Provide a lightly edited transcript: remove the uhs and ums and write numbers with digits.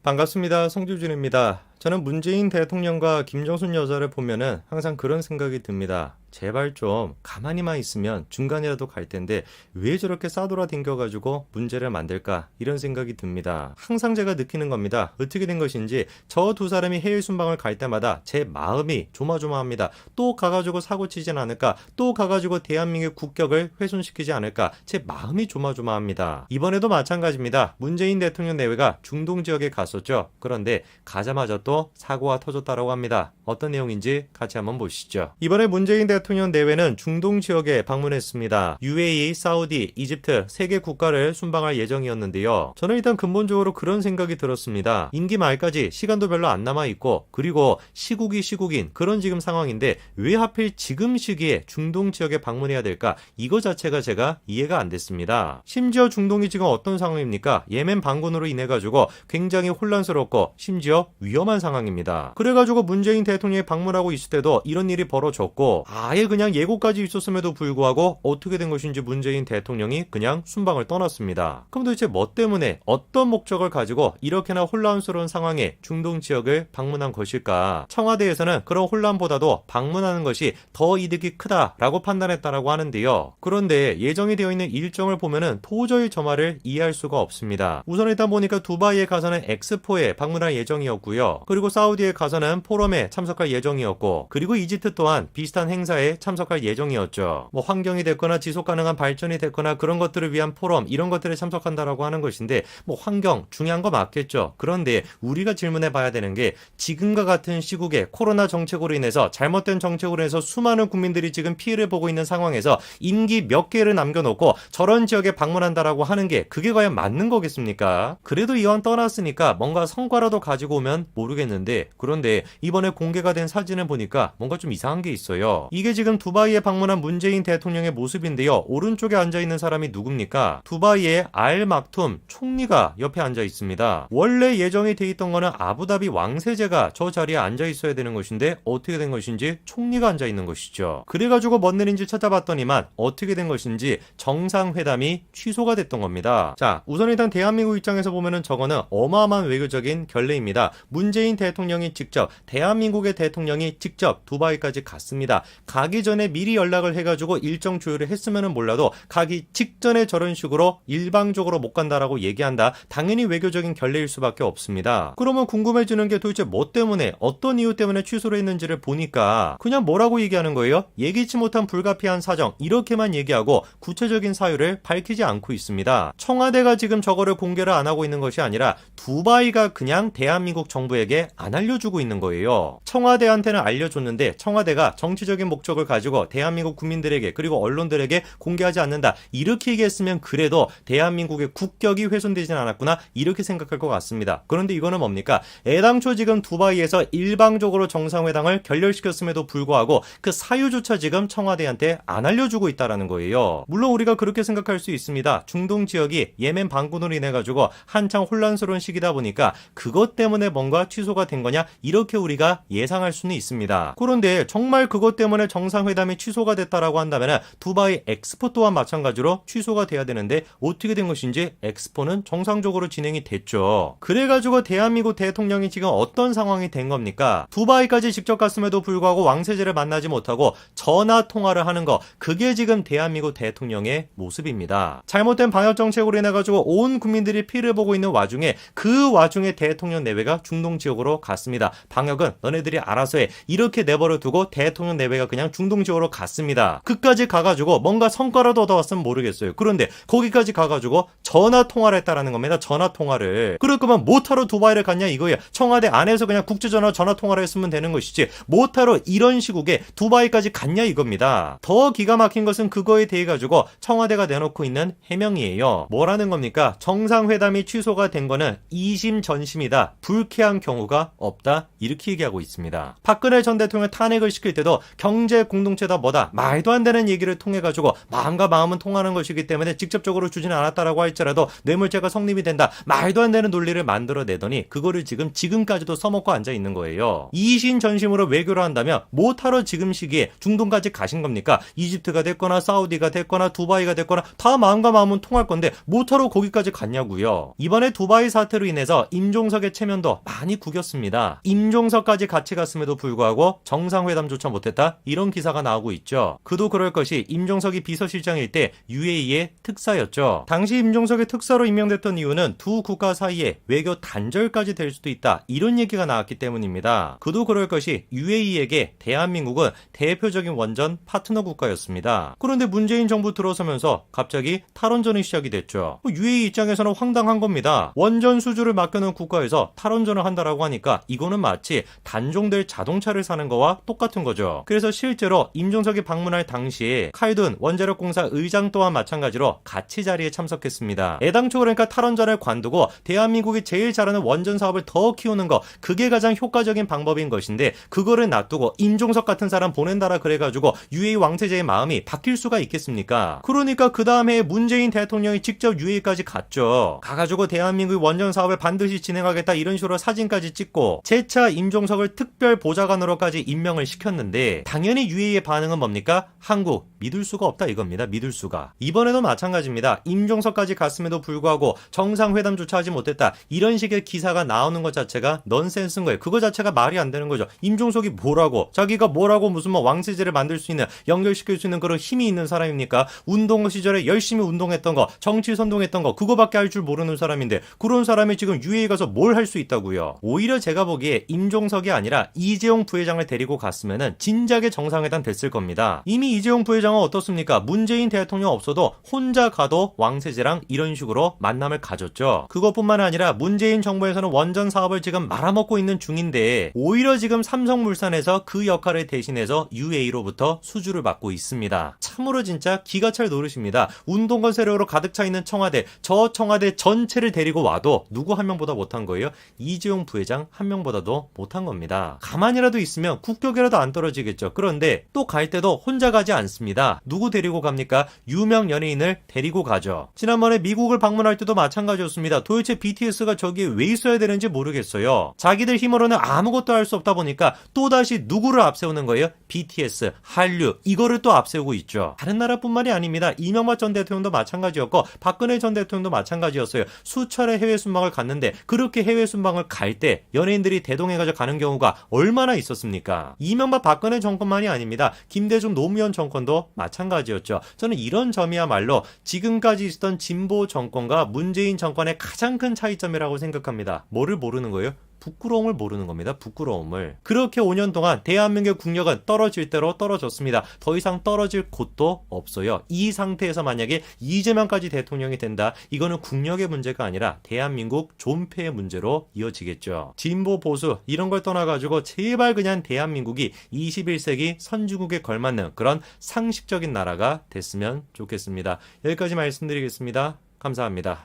반갑습니다. 송주진입니다. 저는 문재인 대통령과 김정순 여사를 보면은 항상 그런 생각이 듭니다. 제발 좀 가만히만 있으면 중간이라도 갈 텐데 왜 저렇게 싸돌아댕겨가지고 문제를 만들까 이런 생각이 듭니다. 항상 제가 느끼는 겁니다. 어떻게 된 것인지 저 두 사람이 해외 순방을 갈 때마다 제 마음이 조마조마합니다. 또 가가지고 사고치진 않을까, 또 가가지고 대한민국 국격을 훼손시키지 않을까, 제 마음이 조마조마합니다. 이번에도 마찬가지입니다. 문재인 대통령 내외가 중동 지역에 갔었죠. 그런데 가자마자 또 사고가 터졌다고 합니다. 어떤 내용인지 같이 한번 보시죠. 이번에 문재인 대통령 내외는 중동 지역에 방문했습니다. UAE, 사우디, 이집트 3개 국가를 순방할 예정이었는데요. 저는 일단 근본적으로 그런 생각이 들었습니다. 임기 말까지 시간도 별로 안 남아있고, 그리고 시국이 시국인 그런 지금 상황인데 왜 하필 지금 시기에 중동 지역에 방문해야 될까? 이거 자체가 제가 이해가 안 됐습니다. 심지어 중동이 지금 어떤 상황입니까? 예멘 반군으로 인해가지고 굉장히 혼란스럽고 심지어 위험한 상황입니다. 그래가지고 문재인 대통령이 방문하고 있을 때도 이런 일이 벌어졌고, 아예 그냥 예고까지 있었음에도 불구하고 어떻게 된 것인지 문재인 대통령이 그냥 순방을 떠났습니다. 그럼 도대체 뭐 때문에 어떤 목적을 가지고 이렇게나 혼란스러운 상황에 중동 지역을 방문한 것일까? 청와대에서는 그런 혼란보다도 방문하는 것이 더 이득이 크다라고 판단했다라고 하는데요. 그런데 예정이 되어 있는 일정을 보면은 도저히 저 말을 이해할 수가 없습니다. 우선 일단 보니까 두바이에 가서는 엑스포에 방문할 예정이었고요. 그리고 사우디에 가서는 포럼에 참석할 예정이었고, 그리고 이집트 또한 비슷한 행사에 참석할 예정이었죠. 뭐 환경이 됐거나 지속 가능한 발전이 됐거나 그런 것들을 위한 포럼, 이런 것들에 참석한다라고 하는 것인데, 뭐 환경 중요한 거 맞겠죠. 그런데 우리가 질문해 봐야 되는 게, 지금과 같은 시국에 코로나 정책으로 인해서, 잘못된 정책으로 인해서 수많은 국민들이 지금 피해를 보고 있는 상황에서 임기 몇 개를 남겨놓고 저런 지역에 방문한다라고 하는 게 그게 과연 맞는 거겠습니까? 그래도 이왕 떠났으니까 뭔가 성과라도 가지고 오면 모르겠는데, 그런데 이번에 공개가 된 사진을 보니까 뭔가 좀 이상한 게 있어요. 이게 지금 두바이에 방문한 문재인 대통령의 모습인데요. 오른쪽에 앉아있는 사람이 누굽니까? 두바이의 알 막툼 총리가 옆에 앉아 있습니다. 원래 예정이 돼 있던 거는 아부다비 왕세제가 저 자리에 앉아 있어야 되는 것인데 어떻게 된 것인지 총리가 앉아 있는 것이죠. 그래가지고 뭔 일인지 찾아봤더니만 어떻게 된 것인지 정상회담이 취소가 됐던 겁니다. 자, 우선 일단 대한민국 입장에서 보면은 저거는 어마어마한 외교적인 결례입니다. 문재인 대통령이 직접, 대한민국의 대통령이 직접 두바이까지 갔습니다. 가기 전에 미리 연락을 해가지고 일정 조율을 했으면은 몰라도 가기 직전에 저런 식으로 일방적으로 못 간다라고 얘기한다. 당연히 외교적인 결례일 수밖에 없습니다. 그러면 궁금해지는 게 도대체 뭐 때문에, 어떤 이유 때문에 취소를 했는지를 보니까 그냥 뭐라고 얘기하는 거예요? 예기치 못한 불가피한 사정, 이렇게만 얘기하고 구체적인 사유를 밝히지 않고 있습니다. 청와대가 지금 저거를 공개를 안 하고 있는 것이 아니라 두바이가 그냥 대한민국 정부에게 안 알려주고 있는 거예요. 청와대한테는 알려줬는데 청와대가 정치적인 목적을 가지고 대한민국 국민들에게, 그리고 언론들에게 공개하지 않는다, 이렇게 얘기했으면 그래도 대한민국의 국격이 훼손되진 않았구나, 이렇게 생각할 것 같습니다. 그런데 이거는 뭡니까? 애당초 지금 두바이에서 일방적으로 정상회담을 결렬시켰음에도 불구하고 그 사유조차 지금 청와대한테 안 알려주고 있다라는 거예요. 물론 우리가 그렇게 생각할 수 있습니다. 중동 지역이 예멘 반군으로 인해 가지고 한창 혼란스러운 시기다 보니까 그것 때문에 뭔가 취소가 된 거냐, 이렇게 우리가 예상할 수는 있습니다. 그런데 정말 그것 때문에 정상회담이 취소가 됐다라고 한다면 두바이 엑스포 또한 마찬가지로 취소가 돼야 되는데 어떻게 된 것인지 엑스포는 정상적으로 진행이 됐죠. 그래가지고 대한민국 대통령이 지금 어떤 상황이 된 겁니까? 두바이까지 직접 갔음에도 불구하고 왕세제를 만나지 못하고 전화 통화를 하는 거, 그게 지금 대한민국 대통령의 모습입니다. 잘못된 방역 정책으로 인해 가지고 온 국민들이 피해를 보고 있는 와중에, 그 와중에 대통령 내외가 중동 지역으로 갔습니다. 방역은 너네들이 알아서 해, 이렇게 내버려 두고 대통령 내외가 그냥 중동 지역으로 갔습니다. 그까지 가가지고 뭔가 성과라도 얻어왔으면 모르겠어요. 그런데 거기까지 가가지고 전화 통화를 했다라는 겁니다. 전화 통화를. 그럴 거면 못하러 두바이를 갔냐 이거예요. 청와대 안에서 그냥 국제전화 전화 통화를 했으면 되는 것이지 못하러 이런 시국에 두바이까지 갔냐 이겁니다. 더 기가 막힌 것은 그거에 대해 가지고 청와대가 내놓고 있는 해명이에요. 뭐라는 겁니까? 정상회담이 취소가 된 거는 이심전심이다, 불쾌한 경우가 없다, 이렇게 얘기하고 있습니다. 박근혜 전 대통령 탄핵을 시킬 때도 경제 경제 공동체다 뭐다 말도 안 되는 얘기를 통해 가지고 마음과 마음은 통하는 것이기 때문에 직접적으로 주지는 않았다라고 할지라도 뇌물죄가 성립이 된다 말도 안 되는 논리를 만들어내더니 그거를 지금까지도 써먹고 앉아 있는 거예요. 이신전심으로 외교를 한다면 못하러 지금 시기에 중동까지 가신 겁니까? 이집트가 됐거나 사우디가 됐거나 두바이가 됐거나 다 마음과 마음은 통할 건데 못하러 거기까지 갔냐고요. 이번에 두바이 사태로 인해서 임종석의 체면도 많이 구겼습니다. 임종석까지 같이 갔음에도 불구하고 정상회담조차 못했다 이런 기사가 나오고 있죠. 그도 그럴 것이 임종석이 비서실장일 때 UAE의 특사였죠. 당시 임종석의 특사로 임명됐던 이유는 두 국가 사이에 외교 단절까지 될 수도 있다 이런 얘기가 나왔기 때문입니다. 그도 그럴 것이 UAE에게 대한민국은 대표적인 원전 파트너 국가였습니다. 그런데 문재인 정부 들어서면서 갑자기 탈원전이 시작이 됐죠. UAE 입장에서는 황당한 겁니다. 원전 수주를 맡겨놓은 국가에서 탈원전을 한다라고 하니까 이거는 마치 단종될 자동차를 사는 거와 똑같은 거죠. 그래서 실제로 임종석이 방문할 당시에 칼둔 원자력공사 의장 또한 마찬가지로 같이 자리에 참석했습니다. 애당초 그러니까 탈원전을 관두고 대한민국이 제일 잘하는 원전 사업을 더 키우는 거 그게 가장 효과적인 방법인 것인데 그거를 놔두고 임종석 같은 사람 보낸다라 그래가지고 UAE 왕세자의 마음이 바뀔 수가 있겠습니까? 그러니까 그 다음에 문재인 대통령이 직접 UAE까지 갔죠. 가가지고 대한민국 원전 사업을 반드시 진행하겠다 이런 식으로 사진까지 찍고 재차 임종석을 특별 보좌관으로까지 임명을 시켰는데 당연히 UAE의 반응은 뭡니까? 한국 믿을 수가 없다 이겁니다. 믿을 수가. 이번에도 마찬가지입니다. 임종석까지 갔음에도 불구하고 정상회담조차 하지 못했다. 이런 식의 기사가 나오는 것 자체가 넌센스인 거예요. 그거 자체가 말이 안 되는 거죠. 임종석이 뭐라고 자기가 뭐라고 무슨 뭐 왕세제를 만들 수 있는 연결시킬 수 있는 그런 힘이 있는 사람입니까? 운동 시절에 열심히 운동했던 거 정치 선동했던 거 그거밖에 할 줄 모르는 사람인데 그런 사람이 지금 UAE 가서 뭘 할 수 있다고요. 오히려 제가 보기에 임종석이 아니라 이재용 부회장을 데리고 갔으면은 진작에 정상회담 됐을 겁니다. 이미 이재용 부회장은 어떻습니까? 문재인 대통령 없어도 혼자 가도 왕세제랑 이런 식으로 만남을 가졌죠. 그것뿐만 아니라 문재인 정부에서는 원전 사업을 지금 말아먹고 있는 중인데 오히려 지금 삼성물산에서 그 역할을 대신해서 UAE로부터 수주를 받고 있습니다. 참으로 진짜 기가 찰 노릇입니다. 운동권 세력으로 가득 차 있는 청와대, 저 청와대 전체를 데리고 와도 누구 한 명보다 못한 거예요? 이재용 부회장 한 명보다도 못한 겁니다. 가만히라도 있으면 국격이라도 안 떨어지겠죠. 그런데 또 갈 때도 혼자 가지 않습니다. 누구 데리고 갑니까? 유명 연예인을 데리고 가죠. 지난번에 미국을 방문할 때도 마찬가지였습니다. 도대체 BTS가 저기에 왜 있어야 되는지 모르겠어요. 자기들 힘으로는 아무것도 할 수 없다 보니까 또다시 누구를 앞세우는 거예요? BTS, 한류 이거를 또 앞세우고 있죠. 다른 나라뿐만이 아닙니다. 이명박 전 대통령도 마찬가지였고 박근혜 전 대통령도 마찬가지였어요. 수차례 해외 순방을 갔는데 그렇게 해외 순방을 갈 때 연예인들이 대동해가지고 가는 경우가 얼마나 있었습니까? 이명박 박근혜 정권만이 아닙니다. 김대중 노무현 정권도 마찬가지였죠. 저는 이런 점이야말로 지금까지 있었던 진보 정권과 문재인 정권의 가장 큰 차이점이라고 생각합니다. 뭐를 모르는 거예요? 부끄러움을 모르는 겁니다. 부끄러움을. 그렇게 5년 동안 대한민국의 국력은 떨어질 대로 떨어졌습니다. 더 이상 떨어질 곳도 없어요. 이 상태에서 만약에 이재명까지 대통령이 된다. 이거는 국력의 문제가 아니라 대한민국 존폐의 문제로 이어지겠죠. 진보 보수 이런 걸 떠나가지고 제발 그냥 대한민국이 21세기 선진국에 걸맞는 그런 상식적인 나라가 됐으면 좋겠습니다. 여기까지 말씀드리겠습니다. 감사합니다.